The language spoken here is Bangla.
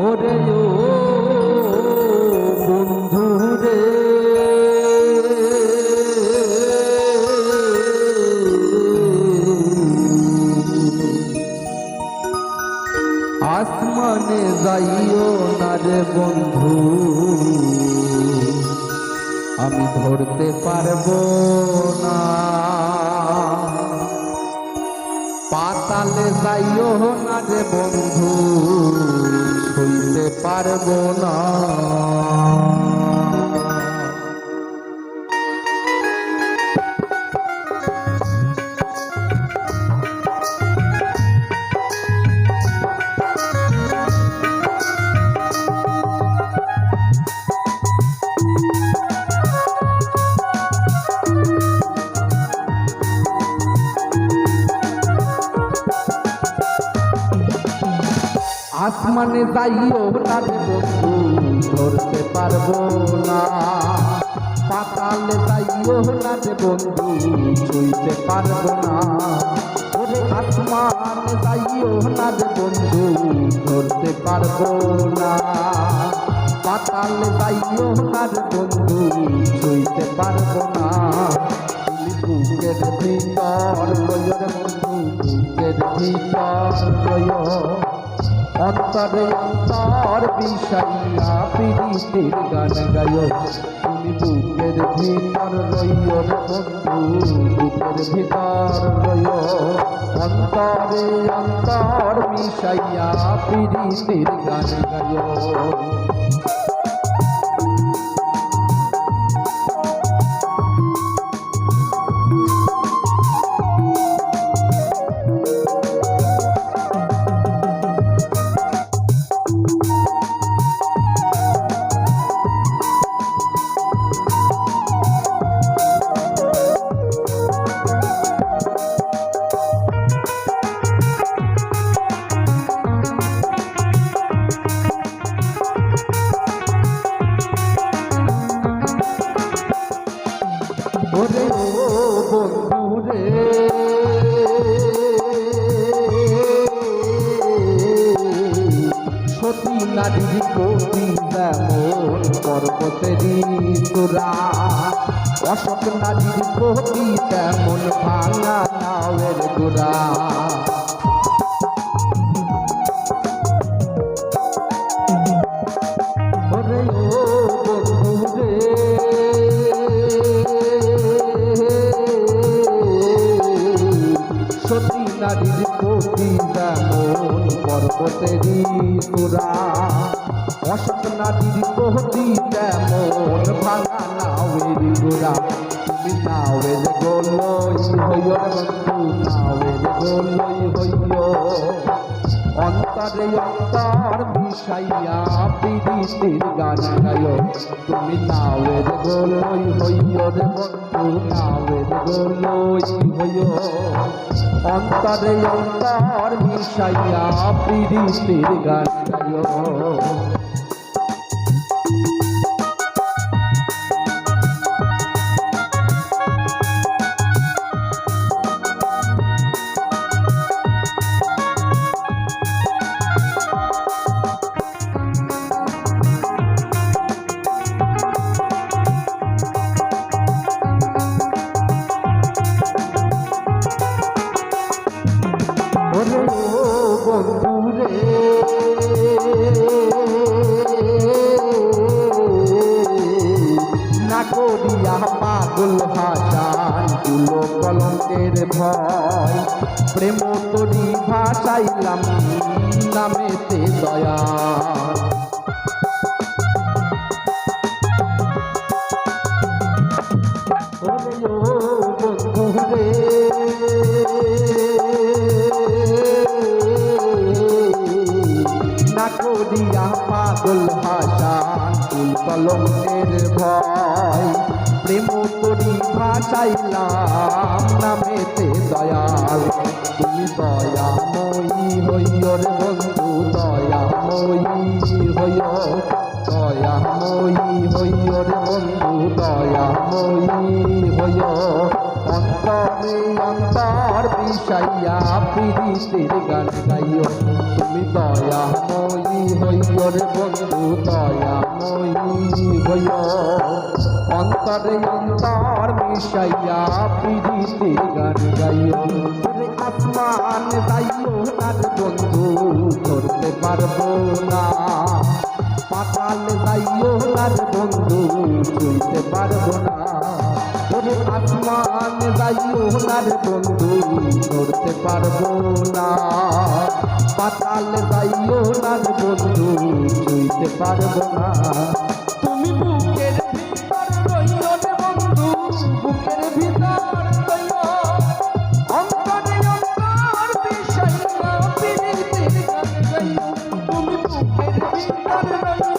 ওরে ও বন্ধু রে আসমানে যাইও না রে বন্ধু, আমি ধরতে পারবো না। পাতালে যাইও না রে বন্ধু, ছুঁইতে পারবো না। আসমানে যাইও না রে বন্ধু, ধরতে পারবো না। পাতালে যাইও না রে বন্ধু, ছুঁইতে পারবো না। ওরে আসমানে যাইও না রে বন্ধু, ধরতে পারবো না। পাতালে যাইও না রে বন্ধু, ছুঁইতে পারবো না। বুকের ভিতর লয় রে বন্ধু, বুকের ভিতর লয়। অন্তরে অন্তর বিষাইয়া প্রীতির গান গায়। তুমি বুকের ভিতর রইও রে বন্ধু, বুকের ভিতর রইও। অন্তরে অন্তর বিষাইয়া প্রীতির গান গায়। ওরে ও বন্ধু রে সতী নারীর প্রতি যেমন পর্বতেরই চূড়া, অশোক নারীর প্রতি তেমন ভাঙা নাওয়ের গোড়া। ওরে ও বন্ধু রে সতী নারীর প্রতি যেমন পর্বতেরই চূড়া, অশোক নারীর প্রতি তেমন ভাঙা নাওয়ের গোড়া। তুমি নাওয়ের গোলই হইও রে বন্ধু, নাওয়ের গোলই হইও। অন্তরে অন্তর মিশাইয়া প্রীতির গান গায়। তুমি নাওয়ের গোলই হইও রে বন্ধু, নাওয়ের গোলই হইও। অন্তরে অন্তর মিশাইয়া প্রীতির গান গায়। ওরে ও বন্ধু রে না করিয়া পাগল হাসান তুলো কলঙ্কের ভয়। প্রেম তরি ভাসাইলাম নামেতে দয়া। ওরে ও বন্ধু রে না করিয়া পাগল হাসান তুল কলঙ্কের ভয়। প্রেম তরি ভাসাইলাম নামেতে দয়াল। তুমি দয়াময়ী হইও রে বন্ধু, দয়াময়ী হইও। দয়াময়ী হইও রে বন্ধু, দয়াময়ী হইও। অন্তরে অন্তর বিষাইয়া প্রীতির গান গাইও। তুমি দয়াময়ী হইও রে বন্ধু দয়াময়ী হইও অন্তরে অন্তর মিশাইয়া প্রীতি গান গাইও রে আসমান যাইও না রে বন্ধু ধরতে পারবো না পাতাল যাইও না রে বন্ধু ছুঁইতে পারবো না ওরে আসমান যাইও না রে বন্ধু ধরতে পারবো না পাতাল যাইও না রে বন্ধু ছুঁইতে পারবো না তুমি বুকের ভিতর রইও রে বন্ধু বুকের ভিতর রইও অন্তরে অন্তর বিষাইয়া প্রীতির গান গাইও তুমি বুকের ভিতর রইও